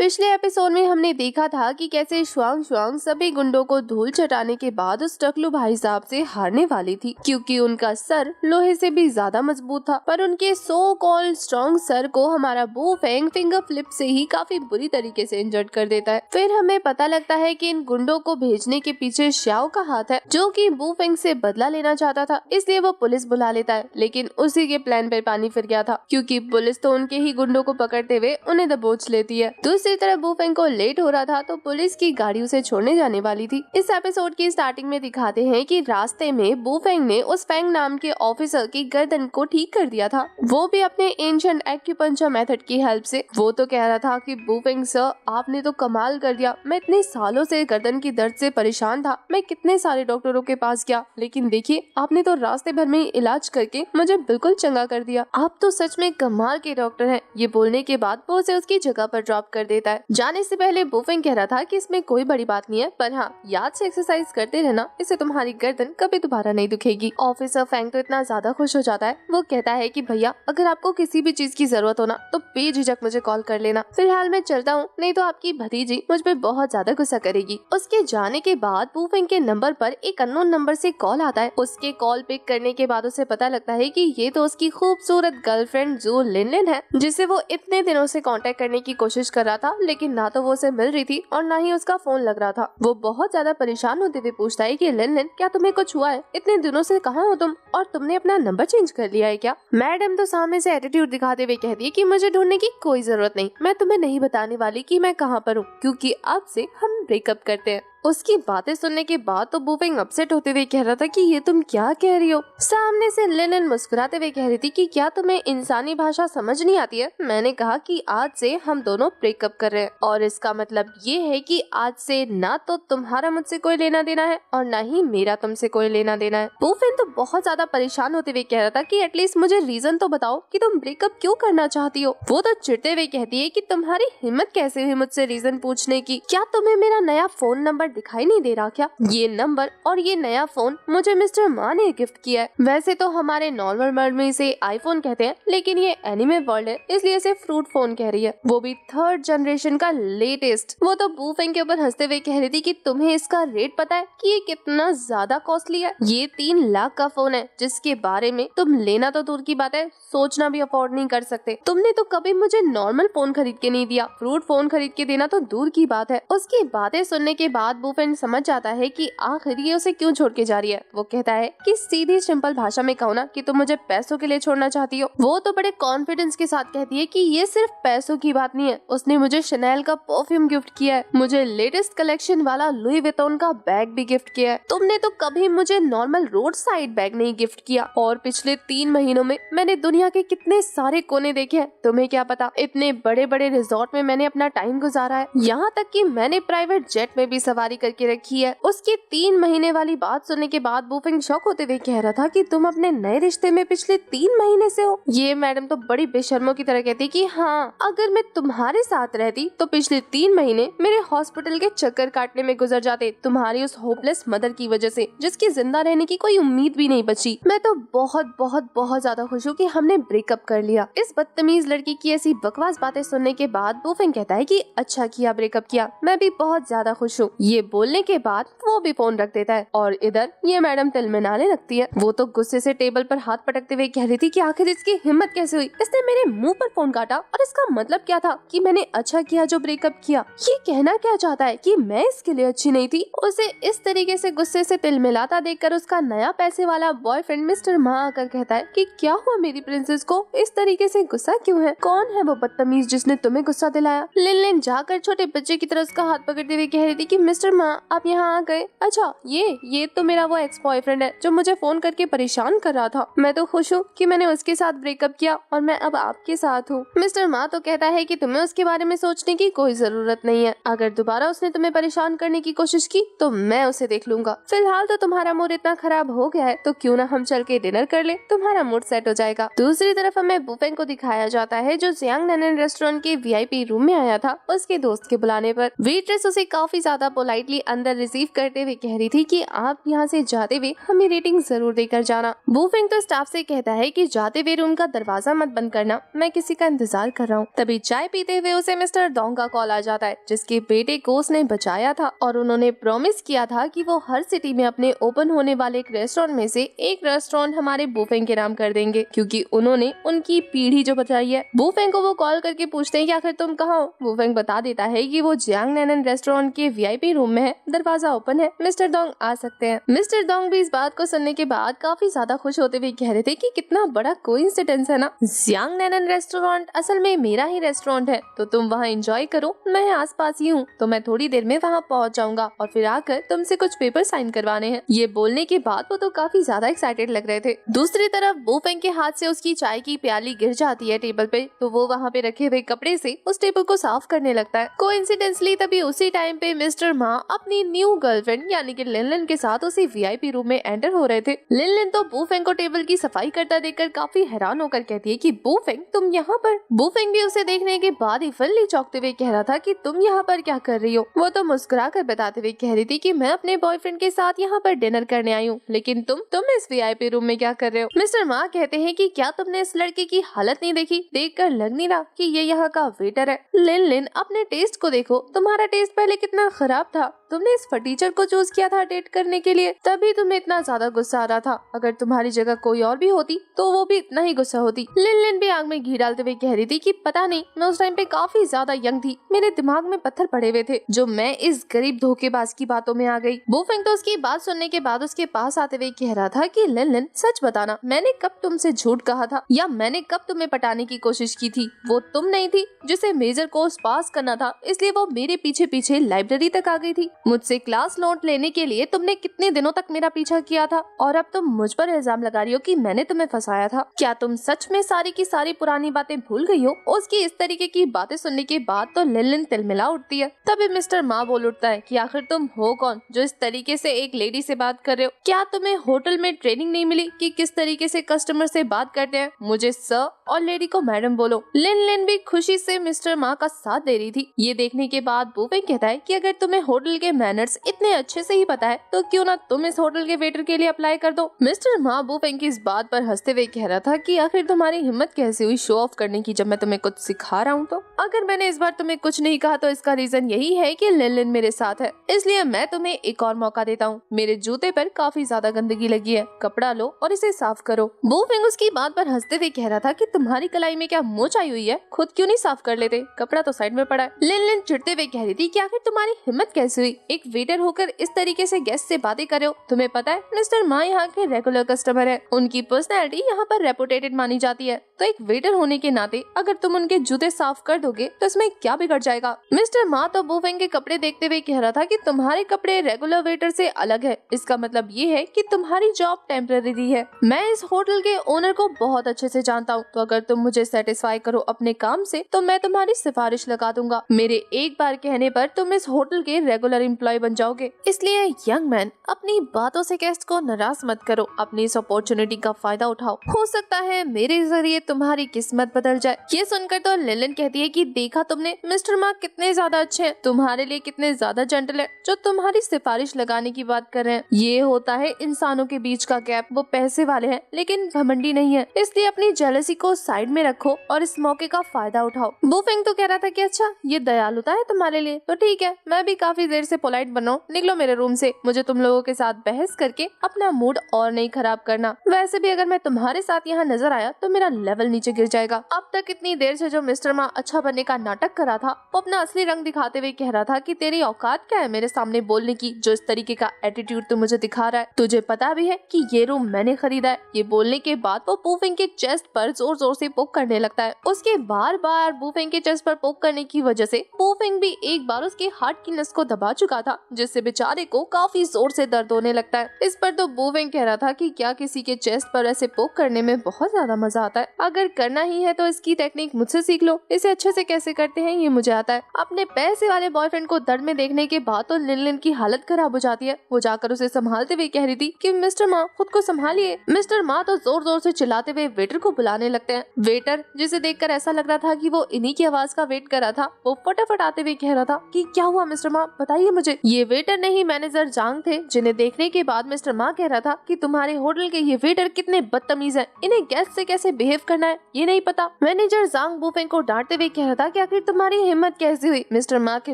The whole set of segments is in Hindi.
पिछले एपिसोड में हमने देखा था कि कैसे श्वांग श्वांग सभी गुंडों को धूल चटाने के बाद उस टकलू भाई साहब से हारने वाली थी, क्योंकि उनका सर लोहे से भी ज्यादा मजबूत था। पर उनके सो कॉल्ड स्ट्रॉन्ग सर को हमारा बू फेंग फिंगर फ्लिप से ही काफी बुरी तरीके से इंजर्ड कर देता है। फिर हमें पता लगता है कि इन गुंडों को भेजने के पीछे श्याओ का हाथ है, जो कि बू फेंग से बदला लेना चाहता था, इसलिए वो पुलिस बुला लेता है। लेकिन उसी के प्लान पे पानी फिर गया था, क्योंकि पुलिस तो उनके ही गुंडों को पकड़ते हुए उन्हें दबोच लेती है। दूसरी तरफ बू फेंग को लेट हो रहा था तो पुलिस की गाड़ी उसे छोड़ने जाने वाली थी। इस एपिसोड की स्टार्टिंग में दिखाते हैं कि रास्ते में बू फेंग ने उस फेंग नाम के ऑफिसर की गर्दन को ठीक कर दिया था, वो भी अपने एंशिएंट एक्यूपंक्चर मेथड की हेल्प से। वो तो कह रहा था कि बू फेंग सर, आपने तो कमाल कर दिया, मैं इतने सालों से गर्दन की दर्द से परेशान था, मैं कितने सारे डॉक्टरों के पास गया, लेकिन देखिए आपने तो रास्ते भर में इलाज करके मुझे बिल्कुल चंगा कर दिया, आप तो सच में कमाल के डॉक्टर हैं। ये बोलने के बाद वो उसे उसकी जगह पर ड्रॉप कर देता है। जाने से पहले बू फेंग कह रहा था कि इसमें कोई बड़ी बात नहीं है, पर हाँ याद से एक्सरसाइज करते रहना, इससे तुम्हारी गर्दन कभी दोबारा नहीं दुखेगी। ऑफिसर फेंग तो इतना ज्यादा खुश हो जाता है, वो कहता है कि भैया अगर आपको किसी भी चीज की जरूरत हो ना तो बेझिझक मुझे कॉल कर लेना, फिलहाल मैं चलता हूँ, नहीं तो आपकी भतीजी मुझ पे बहुत ज्यादा गुस्सा करेगी। उसके जाने के बाद बू फेंग के नंबर पर एक अननोन नंबर से कॉल आता है। उसके कॉल पिक करने के बाद उसे पता लगता है कि ये तो उसकी खूबसूरत गर्लफ्रेंड जो लिन लिन है, जिसे वो इतने दिनों से कांटेक्ट करने की कोशिश कर रहा था, लेकिन ना तो वो उसे मिल रही थी और ना ही उसका फोन लग रहा था। वो बहुत ज्यादा परेशान होते हुए पूछता है कि लिन लिन, क्या तुम्हें कुछ हुआ है? इतने दिनों से कहाँ हो तुम, और तुमने अपना नंबर चेंज कर लिया है क्या? मैडम तो सामने से एटीट्यूड दिखाते हुए कहती है कि मुझे ढूंढने की कोई जरूरत नहीं, मैं तुम्हें नहीं बताने वाली कि मैं कहाँ पर हूँ, क्योंकि अब से हम ब्रेकअप करते हैं। उसकी बातें सुनने के बाद तो बू फेंग अपसेट होते हुए कह रहा था कि ये तुम क्या कह रही हो। सामने से लिन लिन मुस्कुराते हुए कह रही थी कि क्या तुम्हें इंसानी भाषा समझ नहीं आती है? मैंने कहा कि आज से हम दोनों ब्रेकअप कर रहे हैं, और इसका मतलब ये है कि आज से ना तो तुम्हारा मुझसे कोई लेना देना है और ना ही मेरा तुमसे कोई लेना देना है। बू फेंग तो बहुत ज्यादा परेशान होते हुए कह रहा था कि एटलीस्ट मुझे रीजन तो बताओ कि तुम ब्रेकअप क्यों करना चाहती हो। वो तो चिढ़ते हुए कहती है कि तुम्हारी हिम्मत कैसे हुई मुझसे रीजन पूछने की? क्या तुम्हें मेरा नया फोन नंबर दिखाई नहीं दे रहा क्या? ये नंबर और ये नया फोन मुझे मिस्टर मा ने गिफ्ट किया है। वैसे तो हमारे नॉर्मल वर्ल्ड में इसे आईफोन कहते हैं, लेकिन ये एनिमे वर्ल्ड है इसलिए इसे फ्रूट फोन कह रही है, वो भी 3rd जनरेशन का लेटेस्ट। वो तो बू फेंग के ऊपर हंसते हुए कह रही थी कि तुम्हें इसका रेट पता है कि ये कितना ज्यादा कॉस्टली है? ये 3 लाख का फोन है, जिसके बारे में तुम लेना तो दूर की बात है, सोचना भी अफोर्ड नहीं कर सकते। तुमने तो कभी मुझे नॉर्मल फोन खरीद के नहीं दिया, फ्रूट फोन खरीद के देना तो दूर की बात है। उसकी बातें सुनने के बाद बू फेंग समझ जाता है कि आखिर ये उसे क्यों छोड़ के जा रही है। वो कहता है कि सीधी सिंपल भाषा में कहो ना कि तुम मुझे पैसों के लिए छोड़ना चाहती हो। वो तो बड़े कॉन्फिडेंस के साथ कहती है कि ये सिर्फ पैसों की बात नहीं है, उसने मुझे शनेल का परफ्यूम गिफ्ट किया है, मुझे लेटेस्ट कलेक्शन वाला लुई विटॉन का बैग भी गिफ्ट किया है, तुमने तो कभी मुझे नॉर्मल रोड साइड बैग नहीं गिफ्ट किया, और पिछले 3 महीनों में मैंने दुनिया के कितने सारे कोने देखे हैं, तुम्हें क्या पता, इतने बड़े बड़े रिजॉर्ट में मैंने अपना टाइम गुजारा है, यहाँ तक कि मैंने प्राइवेट जेट में भी सवारी करके रखी है। उसकी 3 महीने वाली बात सुनने के बाद बू फेंग शॉक होते हुए कह रहा था कि तुम अपने नए रिश्ते में पिछले 3 महीने से हो। ये मैडम तो बड़ी बेशर्मों की तरह कहती कि हाँ, अगर मैं तुम्हारे साथ रहती तो पिछले 3 महीने मेरे हॉस्पिटल के चक्कर काटने में गुजर जाते, तुम्हारी उस होपलेस मदर की वजह से, जिसकी जिंदा रहने की कोई उम्मीद भी नहीं बची। मैं तो बहुत बहुत बहुत ज्यादा खुश हूँ कि हमने ब्रेकअप कर लिया। इस बदतमीज लड़की की ऐसी बकवास बातें सुनने के बाद बू फेंग कहता है कि अच्छा किया ब्रेकअप किया, मैं भी बहुत ज्यादा खुश हूँ। ये बोलने के बाद वो भी फोन रख देता है और इधर ये मैडम तिलमिलाने लगती है। वो तो गुस्से से टेबल पर हाथ पटकते हुए कह रही थी कि आखिर इसकी हिम्मत कैसे हुई, इसने मेरे मुंह पर फोन काटा, और इसका मतलब क्या था कि मैंने अच्छा किया जो ब्रेकअप किया? ये कहना क्या चाहता है कि मैं इसके लिए अच्छी नहीं थी? उसे इस तरीके से गुस्से से तिलमिलाता देखकर उसका नया पैसे वाला बॉयफ्रेंड मिस्टर मा आकर कहता है कि क्या हुआ मेरी प्रिंसेस को इस तरीके से गुस्सा क्यों है? कौन है वो बदतमीज जिसने तुम्हें गुस्सा दिलाया? लिन लिन जाकर छोटे बच्चे की तरह उसका हाथ पकड़ते हुए कह रही थी कि मिस्टर मा, आप यहाँ आ गए? अच्छा ये तो मेरा वो एक्स बॉयफ्रेंड है जो मुझे फोन करके परेशान कर रहा था। मैं तो खुश हूँ कि मैंने उसके साथ ब्रेकअप किया और मैं अब आपके साथ हूँ। मिस्टर मा तो कहता है कि तुम्हें उसके बारे में सोचने की कोई जरूरत नहीं है, अगर दोबारा उसने तुम्हें परेशान करने की कोशिश की तो मैं उसे देख लूंगा। फिलहाल तो तुम्हारा मूड इतना खराब हो गया है तो क्यों ना हम चल के डिनर कर ले, तुम्हारा मूड सेट हो जाएगा। दूसरी तरफ हमें बू फेंग को दिखाया जाता है जो जियांग नैनन रेस्टोरेंट के VIP रूम में आया था उसके दोस्त के बुलाने पर। वेट्रेस उसे काफी ज्यादा पोलाइट पोलाइटली अंदर रिसीव करते हुए कह रही थी कि आप यहाँ से जाते हुए हमें रेटिंग जरूर देकर जाना। वुफेंग तो स्टाफ से कहता है कि जाते हुए रूम का दरवाजा मत बंद करना, मैं किसी का इंतजार कर रहा हूँ। तभी चाय पीते हुए उसे मिस्टर डोंग का कॉल आ जाता है, जिसके बेटे को उसने बचाया था और उन्होंने प्रॉमिस किया था कि वो हर सिटी में अपने ओपन होने वाले एक रेस्टोरेंट में से एक रेस्टोरेंट हमारे वुफेंग के नाम कर देंगे, क्योंकि उन्होंने उनकी पीढ़ी जो बचाई है। वुफेंग को वो कॉल करके पूछते हैं कि आखिर तुम कहाँ हो। वुफेंग बता देता है कि वो जियांग नैनन रेस्टोरेंट के वीआईपी रूम में है, दरवाजा ओपन है, मिस्टर डोंग आ सकते हैं। मिस्टर डोंग भी इस बात को सुनने के बाद काफी ज्यादा खुश होते हुए कह रहे थे कि कितना बड़ा कोइंसिडेंस है ना, जियांग नैनन रेस्टोरेंट असल में मेरा ही रेस्टोरेंट है, तो तुम वहाँ एंजॉय करो, मैं आसपास ही हूँ, तो मैं थोड़ी देर में वहाँ पहुँच जाऊंगा और फिर आकर तुमसे कुछ पेपर साइन करवाने हैं। ये बोलने के बाद वो तो काफी ज्यादा एक्साइटेड लग रहे थे। दूसरी तरफ वुफेंग के हाथ से उसकी चाय की प्याली गिर जाती है टेबल पे, तो वो वहाँ पे रखे हुए कपड़े से उस टेबल को साफ करने लगता है। कोइंसिडेंटली तभी उसी टाइम पे मिस्टर मा अपनी न्यू गर्लफ्रेंड यानी कि लिनलिन के साथ उसी वीआईपी रूम में एंटर हो रहे थे। लिनलिन तो वुफेंग को टेबल की सफाई करता देखकर काफी हैरान होकर कहती है कि वुफेंग तुम यहाँ पर। वुफेंग भी उसे देखने के बाद ही फुल्ली चौंकते हुए कह रहा था कि तुम यहाँ पर क्या कर रही हो। वो तो मुस्कुरा कर बताते हुए कह रही थी कि मैं अपने बॉयफ्रेंड के साथ यहाँ पर डिनर करने आई हूँ, लेकिन तुम इस वीआईपी रूम में क्या कर रहे हो। मिस्टर मा कहते हैं कि क्या तुमने इस लड़के की हालत नहीं देखी, देखकर लग नहीं रहा कि ये यहाँ का वेटर है। लिन अपने टेस्ट को देखो, तुम्हारा टेस्ट पहले कितना खराब था, तुमने इस फटीचर को चूज किया था डेट करने के लिए, तभी तुम्हें इतना ज्यादा गुस्सा आ रहा था। अगर तुम्हारी जगह कोई और भी होती तो वो भी इतना ही गुस्सा होती। लिन भी आग में घी डालते हुए कह रही थी कि पता नहीं, मैं उस टाइम पे काफी ज्यादा यंग थी, मेरे दिमाग में पत्थर पड़े हुए थे, जो मैं इस गरीब धोखेबाज की बातों में आ गई। वुफेंग तो उसकी बात सुनने के बाद उसके पास आते हुए कह रहा था कि लिन सच बताना, मैंने कब तुमसे झूठ कहा था, या मैंने कब तुम्हें पटाने की कोशिश की थी। वो तुम नहीं थी जिसे मेजर कोर्स पास करना था, इसलिए वो मेरे पीछे पीछे लाइब्रेरी तक आ गई थी। मुझसे क्लास नोट लेने के लिए तुमने कितने दिनों तक मेरा पीछा किया था, और अब तुम मुझ पर इल्जाम लगा रही हो कि मैंने तुम्हें फंसाया था। क्या तुम सच में सारी की सारी पुरानी बातें भूल गई हो। उसकी इस तरीके की बातें सुनने के बाद तो लिन तिलमिला उठती है। तभी मिस्टर मा बोल उठता है कि आखिर तुम हो कौन जो इस तरीके से एक लेडी से बात कर रहे हो। क्या तुम्हें होटल में ट्रेनिंग नहीं मिली कि किस तरीके से कस्टमर से बात करते हैं। मुझे सर और लेडी को मैडम बोलो। लिन भी खुशी से मिस्टर मा का साथ दे रही थी। ये देखने के बाद वुफेंग कहता है कि अगर तुम्हें होटल के मैनर्स इतने अच्छे से ही पता है तो क्यों ना तुम इस होटल के वेटर के लिए अप्लाई कर दो। मिस्टर मा वुफेंग की इस बात पर हंसते हुए कह रहा था कि आखिर तुम्हारी हिम्मत कैसे हुई शो ऑफ करने की, जब मैं तुम्हें कुछ सिखा रहा हूँ। तो अगर मैंने इस बार तुम्हें कुछ नहीं कहा तो इसका रीजन यही है कि लिन मेरे साथ है, इसलिए मैं तुम्हें एक और मौका देता हूँ। मेरे जूते पर काफी ज्यादा गंदगी लगी है, कपड़ा लो और इसे साफ करो। वुफेंग उसकी बात पर हंसते हुए कह रहा था कि तुम्हारी कलाई में क्या मोच आई हुई है, खुद क्यों नहीं साफ कर लेते, कपड़ा तो साइड में पड़ा है। लिन चिढ़ते हुए कह रही थी कि आखिर तुम्हारी हिम्मत कैसे हुई, एक वेटर होकर इस तरीके से गेस्ट से बातें कर रहे हो। तुम्हें पता है मिस्टर मा यहाँ के रेगुलर कस्टमर है, उनकी पर्सनैलिटी यहाँ पर रेपुटेटेड मानी जाती है, तो एक वेटर होने के नाते अगर तुम उनके जूते साफ कर दोगे तो इसमें क्या बिगड़ जाएगा। मिस्टर मा तो वुफेंग के कपड़े देखते हुए कह रहा था कि तुम्हारे कपड़े रेगुलर वेटर से अलग है, इसका मतलब ये है कि तुम्हारी जॉब टेम्पररी है। मैं इस होटल के ओनर को बहुत अच्छे से जानता हूँ, तो अगर तुम मुझे सेटिस्फाई करो अपने काम से तो मैं तुम्हारी सिफारिश लगा दूंगा। मेरे एक बार कहने पर तुम इस होटल के रेगुलर एम्प्लॉय बन जाओगे। इसलिए यंग मैन अपनी बातों से गेस्ट को नाराज मत करो, अपनी इस अपॉर्चुनिटी का फायदा उठाओ, हो सकता है मेरे जरिए तुम्हारी किस्मत बदल जाए। ये सुनकर तो लिन कहती है कि देखा तुमने मिस्टर मा कितने ज्यादा अच्छे हैं, तुम्हारे लिए कितने ज्यादा जेंटल है, जो तुम्हारी सिफारिश लगाने की बात कर रहे हैं। ये होता है इंसानों के बीच का गैप, वो पैसे वाले हैं लेकिन घमंडी नहीं है, इसलिए अपनी जेलसी को साइड में रखो और इस मौके का फायदा उठाओ। वुफेंग तो कह रहा था कि अच्छा ये दयालुता है तुम्हारे लिए, तो ठीक है, मैं भी काफी देर से पोलाइट बनाऊं, निकलो मेरे रूम से, मुझे तुम लोगों के साथ बहस करके अपना मूड और नहीं खराब करना। वैसे भी अगर मैं तुम्हारे साथ यहाँ नजर आया तो मेरा लेवल नीचे गिर जाएगा। अब तक इतनी देर से जो मिस्टर मा अच्छा बनने का नाटक कर रहा था, वो अपना असली रंग दिखाते हुए कह रहा था कि तेरी औकात क्या है मेरे सामने बोलने की, जो इस तरीके का एटीट्यूड तू मुझे दिखा रहा है। तुझे पता भी है कि ये रूम मैंने खरीदा है। ये बोलने के बाद वो वुफेंग के चेस्ट पर जोर जोर से पोक करने लगता है। उसके बार बार वुफेंग के चेस्ट पर पोक करने की वजह से वुफेंग भी एक बार उसके हार्ट की नस को दबा चुका था, जिससे बेचारे को काफी जोर से दर्द होने लगता है। इस पर तो वुफेंग कह रहा था कि क्या किसी के चेस्ट पर ऐसे पोक करने में बहुत ज्यादा मजा आता है, अगर करना ही है तो इसकी टेक्निक मुझसे सीख लो, इसे अच्छे से कैसे करते हैं ये मुझे आता है। अपने पैसे वाले बॉयफ्रेंड को दर्द में देखने के बाद तो लिन की हालत खराब हो जाती है। वो जाकर उसे संभालते हुए कह रही थी कि मिस्टर मा खुद को संभालिए। मिस्टर मा तो जोर जोर से चिल्लाते हुए वेटर को बुलाने लगते हैं। वेटर जिसे देखकर ऐसा लग रहा था कि वो इन्हीं की आवाज का वेट कर रहा था, वो फटाफट आते हुए कह रहा था कि क्या हुआ मिस्टर मा, बताइए मुझे। ये वेटर नहीं मैनेजर जांग थे, जिन्हें देखने के बाद मिस्टर मा कह रहा था कि तुम्हारे होटल के ये वेटर कितने बदतमीज हैं, इन्हें गेस्ट से कैसे बिहेव करना है ये नहीं पता। मैनेजर जांग बुफेंग को डांटते हुए कह रहा था कि आखिर तुम्हारी हिम्मत कैसे हुई मिस्टर मा के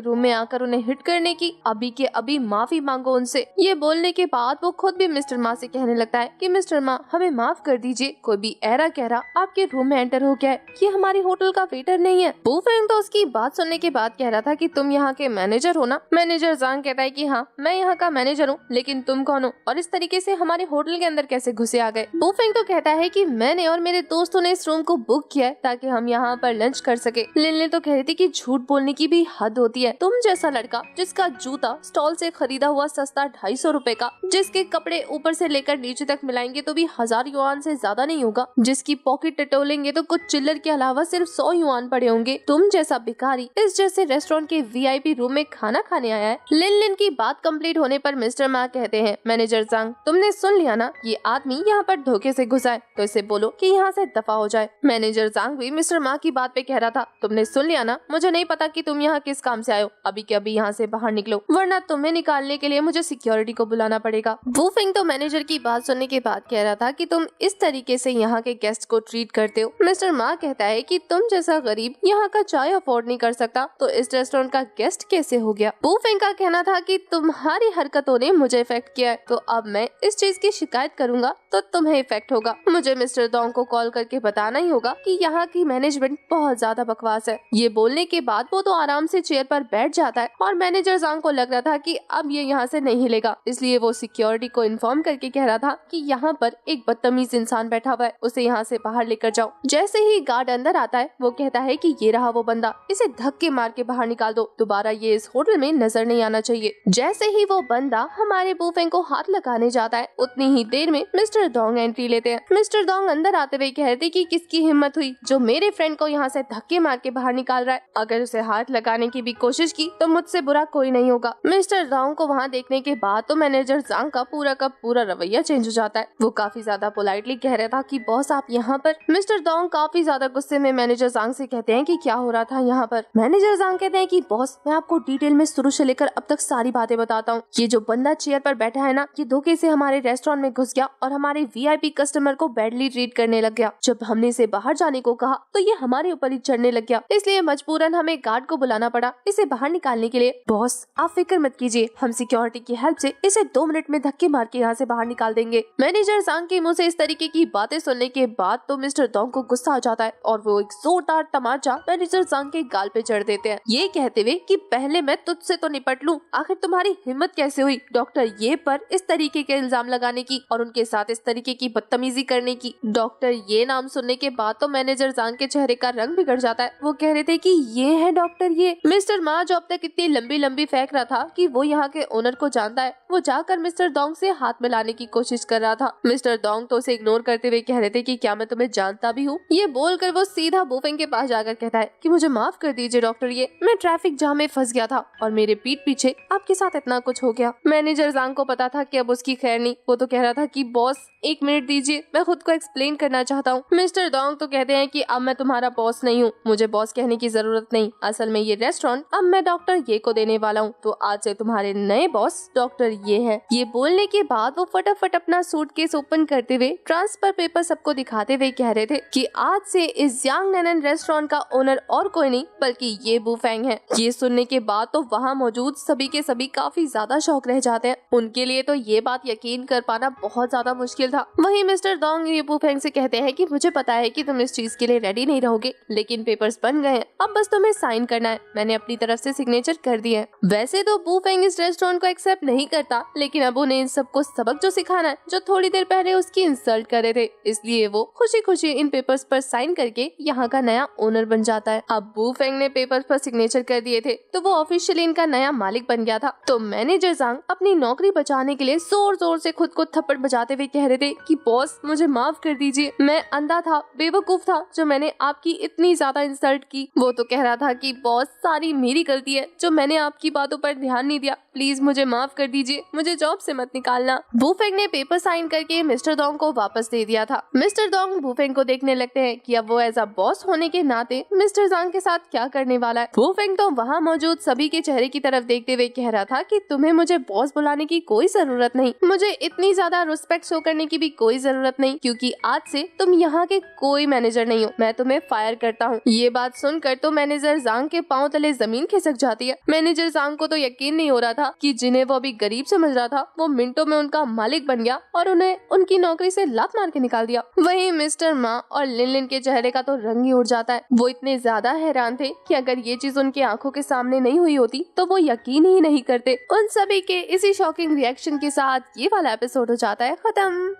रूम में आकर उन्हें हिट करने की, अभी के अभी माफी मांगो उनसे। ये बोलने के बाद वो खुद भी मिस्टर मा से कहने लगता है कि मिस्टर मा हमें माफ कर दीजिए, कोई भी एरा कह रहा आपके रूम में एंटर हो गया है, ये हमारी होटल का वेटर नहीं है। बुफेंग तो उसकी बात सुनने के बाद कह रहा था कि तुम यहाँ के मैनेजर हो ना। मैनेजर जांग कहता है कि हाँ मैं यहाँ का मैनेजर हूँ, लेकिन तुम कौन हो और इस तरीके से हमारे होटल के अंदर कैसे घुसे आ गए। बुफेंग तो कहता है कि मैंने और मेरे दोस्तों ने इस रूम को बुक किया है ताकि हम यहाँ पर लंच कर सके। लिनलिन तो कह रही थी कि झूठ बोलने की भी हद होती है, तुम जैसा लड़का जिसका जूता स्टॉल से खरीदा हुआ सस्ता 250 रुपए का, जिसके कपड़े ऊपर से लेकर नीचे तक मिलाएंगे तो भी 1000 युआन से ज्यादा नहीं होगा, जिसकी पॉकेट टटोलेंगे तो कुछ चिल्लर के अलावा सिर्फ 100 युआन पड़े होंगे, तुम जैसा भिखारी इस जैसे रेस्टोरेंट के वीआईपी रूम में खाना खाने आया है। लिनलिन की बात कंप्लीट होने पर मिस्टर मा कहते हैं मैनेजर जांग तुमने सुन लिया ना, ये आदमी यहाँ पर धोखे से घुसा है, तो इसे बोलो कि यहाँ से दफा हो जाए। मैनेजर जांग भी मिस्टर मा की बात पे कह रहा था तुमने सुन लिया ना, मुझे नहीं पता कि तुम यहाँ किस काम से आए हो, अभी के अभी यहाँ से बाहर निकलो वरना तुम्हें निकालने के लिए मुझे सिक्योरिटी को बुलाना पड़ेगा। वुफिंग तो मैनेजर की बात सुनने के बाद कह रहा था कि तुम इस तरीके से यहाँ के गेस्ट को ट्रीट करते हो। मिस्टर मा कहता है कि तुम जैसा गरीब यहाँ का चाय अफोर्ड नहीं कर सकता तो इस रेस्टोरेंट का गेस्ट कैसे हो गया। वुफिंग का कहना था कि तुम्हारी हरकतों ने मुझे इफेक्ट किया है, तो अब मैं इस चीज की शिकायत करूंगा तो तुम्हें इफेक्ट होगा। मुझे मिस्टर डोंग को कॉल करके बताना ही होगा कि यहाँ की मैनेजमेंट बहुत ज्यादा बकवास है। ये बोलने के बाद वो तो आराम से चेयर पर बैठ जाता है और मैनेजर जांग को लग रहा था कि अब ये यहाँ से नहीं हिलेगा, इसलिए वो सिक्योरिटी को इन्फॉर्म करके कह रहा था कि यहाँ पर एक बदतमीज इंसान बैठा हुआ है, उसे यहाँ से बाहर लेकर जाओ। जैसे ही गार्ड अंदर आता है वो कहता है कि ये रहा वो बंदा, इसे धक्के मार के बाहर निकाल दो, दोबारा ये इस होटल में नजर नहीं आना चाहिए। जैसे ही वो बंदा हमारे बुफेंग को हाथ लगाने जाता है उतनी ही देर में मिस्टर डोंग एंट्री लेते हैं। मिस्टर डोंग अंदर आते हुए कहते कि किसकी हिम्मत हुई जो मेरे फ्रेंड को यहाँ से धक्के मार के बाहर निकाल रहा है, अगर उसे हाथ लगाने की भी कोशिश की तो मुझसे बुरा कोई नहीं होगा। मिस्टर डोंग को वहाँ देखने के बाद तो मैनेजर जांग का पूरा रवैया चेंज हो जाता है। वो काफी ज्यादा पोलाइटली कह रहा था कि बॉस आप यहाँ पर। मिस्टर डोंग काफी ज्यादा गुस्से में मैनेजर जांग से कहते हैं कि क्या हो रहा था यहाँ पर। मैनेजर जांग कहते हैं कि बॉस मैं आपको डिटेल में शुरू से लेकर अब तक सारी बातें बताता हूँ। ये जो बंदा चेयर पर बैठा है ना, ये धोखे से हमारे रेस्टोरेंट में घुस गया और हमारे वीआईपी कस्टमर को बैडली ट्रीट करने लग गया। जब हमने इसे बाहर जाने को कहा तो ये हमारे ऊपर ही चढ़ने लग गया, इसलिए मजबूरन हमें गार्ड को बुलाना पड़ा इसे बाहर निकालने के लिए। बॉस आप फिक्र मत कीजिए, हम सिक्योरिटी की हेल्प से इसे 2 मिनट में धक्के मार के यहाँ से बाहर निकाल देंगे। मैनेजर जांग के मुंह से इस तरीके की बातें सुनने के बाद तो मिस्टर डोंग को गुस्सा आ जाता है और वो एक जोरदार तमाचा मैनेजर जांग के गाल पे चढ़ देते हैं, ये कहते हुए कि पहले मैं तुझसे तो निपट लूं, आखिर तुम्हारी हिम्मत कैसे हुई डॉक्टर ये पर इस तरीके के इल्जाम लगाने की और उनके साथ इस तरीके की बदतमीजी करने की। डॉक्टर ये नाम सुनने के बाद तो मैनेजर जांग के चेहरे का रंग बिगड़ जाता है। वो कह रहे थे कि ये है डॉक्टर ये। मिस्टर मा जो अब तक इतनी लंबी फेंक रहा था कि वो यहाँ के ओनर को जानता है, वो जाकर मिस्टर डोंग से हाथ मिलाने की कोशिश कर रहा था। मिस्टर डोंग तो उसे इग्नोर करते हुए कह रहे थे कि क्या मैं तुम्हें जानता भी हूँ। ये बोलकर वो सीधा बुफेंग के पास जाकर कहता है कि मुझे माफ कर दीजिए डॉक्टर ये, मैं ट्रैफिक जाम में फंस गया था और मेरे पीठ पीछे आपके साथ इतना कुछ हो गया। मैनेजर जांग को पता था कि अब उसकी खैर नहीं, वो तो कह रहा था कि बॉस 1 मिनट दीजिए, मैं खुद को एक्सप्लेन करना चाहता हूँ। मिस्टर डोंग तो कहते हैं कि अब मैं तुम्हारा बॉस नहीं हूँ, मुझे बॉस कहने की जरूरत नहीं, असल में ये रेस्टोरेंट अब मैं डॉक्टर ये को देने वाला हूँ, तो आज से तुम्हारे नए बॉस डॉक्टर ये है। ये बोलने के बाद वो फटाफट अपना सूटकेस ओपन करते हुए ट्रांसफर पेपर सबको दिखाते हुए कह रहे थे कि आज से इस यांग नैनन रेस्टोरेंट का ओनर और कोई नहीं बल्कि ये बुफेंग है। ये सुनने के बाद तो वहाँ मौजूद सभी के सभी काफी ज्यादा शॉक रह जाते हैं, उनके लिए तो ये बात यकीन कर पाना बहुत ज्यादा मुश्किल था। वहीं मिस्टर डोंग ये बुफेंग से कहते हैं कि मुझे पता है कि तुम इस चीज के लिए रेडी नहीं रहोगे, लेकिन पेपर्स बन गए हैं, अब बस तुम्हें साइन करना है, मैंने अपनी तरफ से सिग्नेचर कर दिए हैं। वैसे तो बुफेंग इस रेस्टोरेंट को एक्सेप्ट नहीं करता, लेकिन अब उन्हें इन सबको सबक जो सिखाना है जो थोड़ी देर पहले उसकी इंसल्ट कर रहे थे, इसलिए वो खुशी खुशी इन पेपर्स पर साइन करके यहाँ का नया ओनर बन जाता है। अब बुफेंग ने पेपर्स पर सिग्नेचर कर दिए थे तो वो ऑफिशियली इनका नया मालिक बन गया था। तो मैनेजर जांग अपनी नौकरी बचाने के लिए जोर जोर से खुद को थप्पड़ बजाते हुए कह रहे थे कि बॉस मुझे माफ कर दीजिए, मैं अंधा था, बेवकूफ था जो मैंने आपकी इतनी ज्यादा इंसल्ट की। वो तो कह रहा था कि बॉस सारी मेरी गलती है जो मैंने आपकी बातों पर ध्यान नहीं दिया, प्लीज मुझे माफ कर दीजिए, मुझे जॉब से मत निकालना। बुफेंग ने पेपर साइन करके मिस्टर डोंग को वापस दे दिया था। मिस्टर डोंग बुफेंग को देखने लगते हैं कि अब वो एज अ बॉस होने के नाते मिस्टर जांग के साथ क्या करने वाला है। बुफेंग तो वहाँ मौजूद सभी के चेहरे की तरफ देखते हुए कह रहा था कि तुम्हें मुझे बॉस बुलाने की कोई जरूरत नहीं, मुझे इतनी ज्यादा रिस्पेक्ट शो करने की भी कोई जरूरत नहीं, क्योंकि आज से तुम यहाँ के कोई मैनेजर नहीं हो, मैं तुम्हें फायर करता हूँ। ये बात सुनकर तो मैनेजर जांग के पांव तले जमीन खिसक जाती है। मैनेजर जांग को तो यकीन नहीं हो रहा था कि जिन्हें वो अभी गरीब समझ रहा था वो मिनटों में उनका मालिक बन गया और उन्हें उनकी नौकरी से लात मार के निकाल दिया। वहीं मिस्टर मा और लिन के चेहरे का तो रंग ही उड़ जाता है। वो इतने ज्यादा हैरान थे कि अगर ये चीज उनकी आंखों के सामने नहीं हुई होती तो वो यकीन ही नहीं करते। उन सभी के इसी शॉकिंग रिएक्शन के साथ ये वाला एपिसोड हो जाता है खत्म।